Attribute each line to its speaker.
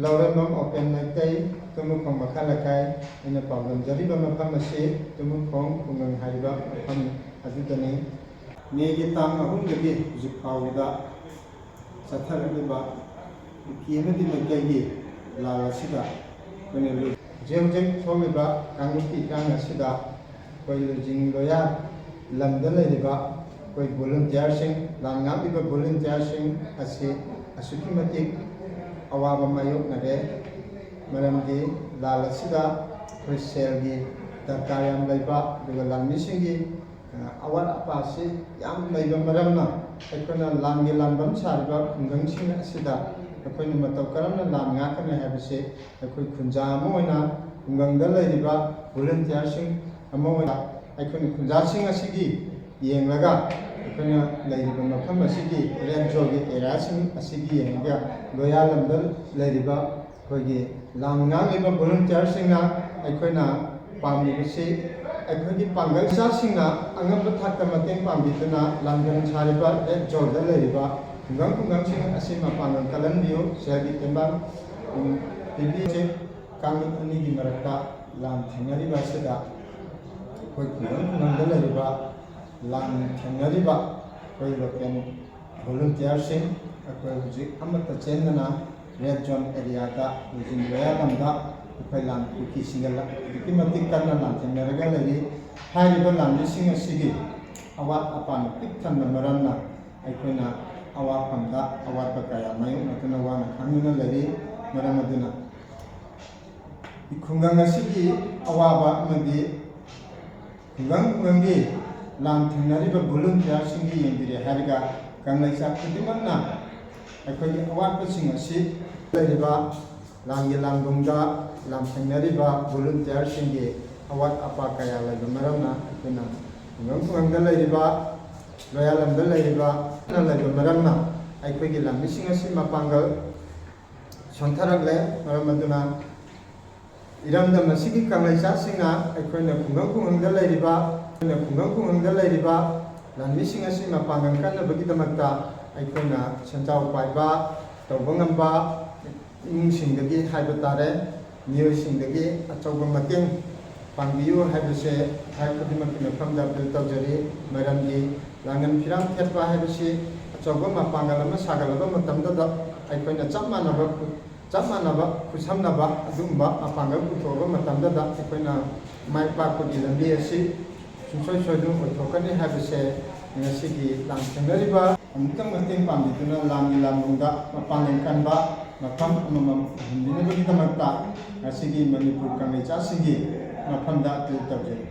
Speaker 1: ꯂꯧꯔꯦꯝꯕꯝ open Meitei ꯇꯨꯃꯨꯈꯣꯡ ꯃꯈꯥ ꯂꯩꯀꯥꯏ ꯑꯩꯅ ꯄꯥꯎꯗꯝꯖꯔꯤꯕ ꯃꯐꯝ ꯑꯁꯤ ꯇꯨꯃꯨꯈꯣꯡ ꯈꯨꯡꯒꯪ ꯍꯥꯏꯔꯤꯕ ꯃꯐꯝ ꯑꯗꯨꯗꯅꯤ꯫ ꯃꯦꯒꯤ ꯇꯥꯡ 3ꯗꯒꯤ ꯍꯧꯖꯤꯛ ꯐꯥꯎꯕꯗ ꯆꯠꯊꯔꯛꯂꯤꯕ ꯀꯨꯀꯤ ꯑꯃꯗꯤ ꯃꯩꯇꯩꯒꯤ ꯂꯥꯜ ꯑꯁꯤꯗ ꯑꯩꯈꯣꯏꯅ ꯍꯧꯖꯤꯛ ꯍꯧꯖꯤꯛ ꯊꯣꯛꯂꯤꯕ ꯀꯥꯡꯂꯨꯞꯀꯤ ꯏꯔꯥꯡ ꯑꯁꯤꯗ ꯑꯩꯈꯣꯏ ꯂꯨꯆꯤꯡ ꯂꯣꯌꯥ ꯂꯝꯗ ꯂꯩꯔꯤꯕ ꯑꯩꯈꯣꯏ ꯚꯣꯂꯨꯟꯇꯤꯌꯔꯁꯤꯡ ꯂꯥꯟ ꯉꯥꯛꯂꯤꯕ ꯚꯣꯂꯨꯟꯇꯤꯌꯔꯁꯤꯡ ꯑꯁꯤ ꯑꯁꯨꯛꯀꯤ ꯃꯇꯤꯛ ꯑꯋꯥꯕ ꯃꯥꯌꯣꯛꯅꯔꯦ꯫ ꯃꯔꯝꯗꯤ ꯂꯥꯜ ꯑꯁꯤꯗ ꯑꯩꯈꯣꯏ ꯁꯦꯜꯒꯤ ꯗꯔꯀꯥꯔ ꯌꯥꯝ ꯂꯩꯕ ꯑꯗꯨꯒ ꯂꯥꯟꯃꯤꯁꯤꯡꯒꯤ ꯑꯋꯥꯠ ꯑꯄꯥꯁꯤ ꯌꯥꯝ ꯂꯩꯕ ꯃꯔꯝꯅ ꯑꯩꯈꯣꯏꯅ ꯂꯥꯟꯒꯤ ꯂꯥꯟꯕꯝ ꯁꯥꯔꯤꯕ ꯈꯨꯡꯒꯪꯁꯤꯡ ꯑꯁꯤꯗ ꯑꯩꯈꯣꯏꯅ ꯃꯇꯧ ꯀꯔꯝꯅ ꯂꯥꯟ ꯉꯥꯛꯀꯅꯤ ꯍꯥꯏꯕꯁꯤ ꯑꯩꯈꯣই ꯈꯨꯟꯖꯥ ꯑꯃ ꯑꯣꯏꯅ ꯈꯨꯡꯒꯪꯗ ꯂꯩꯔꯤꯕ ꯚꯣꯂꯨꯟꯇꯤꯌꯔꯁꯤꯡ ꯑꯃ ꯑꯣꯏꯅ ꯑꯩꯈꯣꯏꯅ ꯈꯨꯟꯖꯥꯁꯤꯡ ꯑꯁꯤꯒꯤ ꯌꯦꯡꯂꯒ ꯑꯩꯈꯣꯏꯅ ꯂꯩꯔꯤꯕ ꯃꯐꯝ ꯑꯁꯤꯒꯤ ꯔꯦꯗ ꯖꯣꯟꯒꯤ ꯑꯦꯔꯤꯌꯥꯁꯤꯡ ꯑꯁꯤꯒꯤ ꯌꯦꯡꯂꯒ ꯂꯣꯌꯥ ꯂꯝꯗ ꯂꯩꯔꯤꯕ ꯑꯩꯈꯣꯏꯒꯤ ꯂꯥꯟ ꯉꯥꯛꯂꯤꯕ ꯚꯣꯂꯨꯟꯇꯤꯌꯔꯁꯤꯡꯅ ꯑꯩꯈꯣꯏꯅ ꯄꯥꯝꯂꯤꯕꯁꯤ ꯑꯩꯈꯣꯏꯒꯤ ꯄꯥꯡꯒꯜꯆꯥꯁꯤꯡꯅ ꯑꯉꯝꯕ ꯊꯥꯛꯇ ꯃꯇꯦꯡ ꯄꯥꯡꯕꯤꯗꯨꯅ ꯂꯥꯟꯕꯟ ꯁꯥꯔꯤꯕ ꯔꯦꯗ ꯖꯣꯟꯗ ꯂꯩꯔꯤꯕ ꯈꯨꯡꯒꯪꯁꯤꯡ ꯑꯁꯤ ꯃꯄꯥꯡꯒꯜ ꯀꯜꯍꯟꯕꯤꯌꯨ, ꯁꯦꯜꯒꯤ ꯇꯦꯡꯕꯥꯡ ꯄꯤꯕꯤꯌꯨ꯫ ꯀꯥꯡꯂꯨꯞ ꯑꯅꯤꯒꯤ ꯃꯔꯛꯇ ꯂꯥꯟ ꯊꯦꯡꯅꯔꯤꯕ ꯑꯁꯤꯗ ꯑꯩꯈꯣই ꯈꯨꯡꯒꯪꯗ ꯂꯩꯔꯤꯕ ꯂꯥꯟ ꯊꯦꯡꯅꯔꯤꯕ ꯑꯩꯈꯣই ꯂꯣꯀꯦꯜ ꯚꯣꯂꯨꯟꯇꯤꯌꯔꯁꯤꯡ ꯑꯩꯈꯣই ꯍꯧꯖꯤꯛ ꯑꯃꯠꯇ ꯆꯦꯟꯗꯅ ꯔꯦꯗ ꯖꯣꯟ ꯑꯦꯔꯤꯌꯥꯗ ꯂꯨꯆꯤꯡ ꯂꯣꯌꯥ ꯂꯝꯗ ꯑꯩꯈꯣই ꯂꯥꯟ ꯀꯨꯀꯤꯁꯤꯡꯒ ꯑꯗꯨꯛꯀꯤ ꯃꯇꯤꯛ ꯀꯟꯅ ꯂꯥꯟꯊꯦꯡꯅꯔꯒ ꯂꯩꯔꯤ꯫ ꯍꯥꯏꯔꯤꯕ ꯂꯥꯟꯃꯤꯁꯤꯡ ꯑꯁꯤꯒꯤ ꯑꯋꯥꯠ ꯑꯄꯥꯅ ꯄꯤꯛ ꯊꯟꯕ ꯃꯔꯝꯅ ꯑꯩꯈꯣꯏꯅ ꯑꯋꯥꯐꯝꯗ ꯑꯋꯥꯠꯄ ꯀꯌꯥ ꯃꯥꯌꯣꯛꯅꯗꯨꯅ ꯋꯥꯅ ꯈꯥꯡꯗꯨꯅ ꯂꯩꯔꯤ꯫ ꯃꯔꯝ ꯑꯗꯨꯅ ꯈꯨꯡꯒꯪ ꯑꯁꯤꯒꯤ ꯑꯋꯥꯕ ꯑꯃꯗꯤ ꯈꯨꯡꯒꯪꯒꯤ ꯂꯥꯟ ꯊꯦꯡꯅꯔꯤꯕ ꯚꯣꯂꯨꯟꯇꯤꯌꯔꯁꯤꯡꯒꯤ ꯌꯦꯡꯕꯤꯔꯦ ꯍꯥꯏꯔꯒ ꯀꯪꯂꯩꯆꯥ ꯈꯨꯗꯤꯡꯃꯛꯅ ꯑꯩꯈꯣꯏꯒꯤ ꯑꯋꯥꯠꯄꯁꯤꯡ ꯑꯁꯤ ꯂꯩꯔꯤꯕ ꯂꯥꯟꯒꯤ ꯂꯥꯟꯕꯨꯡꯗ ꯂꯥꯟꯊꯦꯡꯅꯔꯤꯕ ꯚꯣꯂꯨꯟꯇꯤꯌꯔꯁꯤꯡꯒꯤ ꯑꯋꯥꯠ ꯑꯄꯥ ꯀꯌꯥ ꯂꯩꯕ ꯃꯔꯝꯅ ꯑꯩꯈꯣꯏꯅ ꯈꯨꯡꯒꯪꯗ ꯂꯩꯔꯤꯕ ꯂꯣꯌꯥ ꯂꯝꯗ ꯂꯩꯕ ꯃꯔꯝꯅ ꯑꯩꯈꯣꯏꯒꯤ ꯂꯥꯟꯃꯤꯁꯤꯡ ꯑꯁꯤ ꯃꯄꯥꯡꯒꯜ ꯁꯣꯟꯊꯔꯛꯂꯦ꯫ ꯃꯔꯝ ꯑꯗꯨꯅ ꯏꯔꯝꯗꯝ ꯑꯁꯤꯒꯤ ꯀꯪꯂꯩꯆꯥꯁꯤꯡꯅ ꯑꯩꯈꯣꯏꯅ ꯈꯨꯡꯒꯪꯗ ꯂꯩꯔꯤꯕ ꯂꯥꯟꯃꯤꯁꯤꯡ ꯑꯁꯤ ꯃꯄꯥꯡꯒꯜ ꯀꯟꯅꯕꯒꯤꯗꯃꯛꯇ ꯑꯩꯈꯣꯏꯅ ꯁꯦꯟꯖꯥꯎ ꯄꯥꯏꯕ ꯇꯧꯕ ꯉꯝꯕ ꯏꯃꯨꯡꯁꯤꯡꯗꯒꯤ ꯍꯥꯏꯕ ꯇꯥꯔꯦ ꯃꯤꯑꯣꯏꯁꯤꯡꯗꯒꯤ ꯑꯆꯧꯕ ꯃꯇꯦꯡ ꯄꯥꯡꯕꯤꯌꯨ ꯍꯥꯏꯕꯁꯦ ꯈꯨꯗꯤꯡꯃꯛꯀꯤ ꯃꯐꯝꯗ ꯑꯄꯤꯜ ꯇꯧꯖꯔꯤ꯫ ꯃꯔꯝꯗꯤ ꯂꯥꯡꯒꯟ ꯐꯤꯔꯥꯡ ꯊꯦꯠꯄ ꯍꯥꯏꯕꯁꯤ ꯑꯆꯧꯕ ꯃꯄꯥꯡꯒꯜ ꯑꯃ ꯁꯥꯒꯠꯂꯕ ꯃꯇꯝꯗꯨꯗ ꯑꯩꯈꯣꯏꯅ ꯆꯞ ꯃꯥꯟꯅꯕ ꯈꯨꯠꯁꯝꯅꯕ ꯑꯗꯨꯒꯨꯝꯕ ꯃꯄꯥꯡꯒꯜ ꯄꯨꯊꯣꯛꯑꯕ ꯃꯇꯝꯗꯨꯗ ꯑꯩꯈꯣꯏꯅ ꯃꯥꯏ ꯄꯥꯛꯄꯒꯤ ꯂꯝꯕꯤ ꯑꯁꯤ ꯁꯨꯡꯁꯣꯏ ꯁꯣꯏꯗꯅ ꯑꯣꯏꯊꯣꯛꯀꯅꯤ ꯍꯥꯏꯕꯁꯦ ꯉꯁꯤꯒꯤ ꯂꯥꯟ ꯊꯦꯡꯅꯔꯤꯕ ꯑꯃꯨꯛꯇꯪ ꯃꯇꯦꯡ ꯄꯥꯡꯕꯤꯗꯨꯅ ꯂꯥꯟꯒꯤ ꯂꯥꯟꯕꯨꯡꯗ ꯃꯄꯥꯡꯒꯜ ꯀꯟꯕ ꯃꯐꯝ ꯑꯃꯃꯝ ꯑꯣꯏꯍꯟꯕꯤꯅꯕꯒꯤꯗꯃꯛꯇ ꯉꯁꯤꯒꯤ ꯃꯅꯤꯄꯨꯔ ꯀꯪꯂꯩꯆꯥꯁꯤꯡꯒꯤ ꯃꯐꯝꯗ ꯑꯄꯤꯜ ꯇꯧꯖꯔꯤ꯫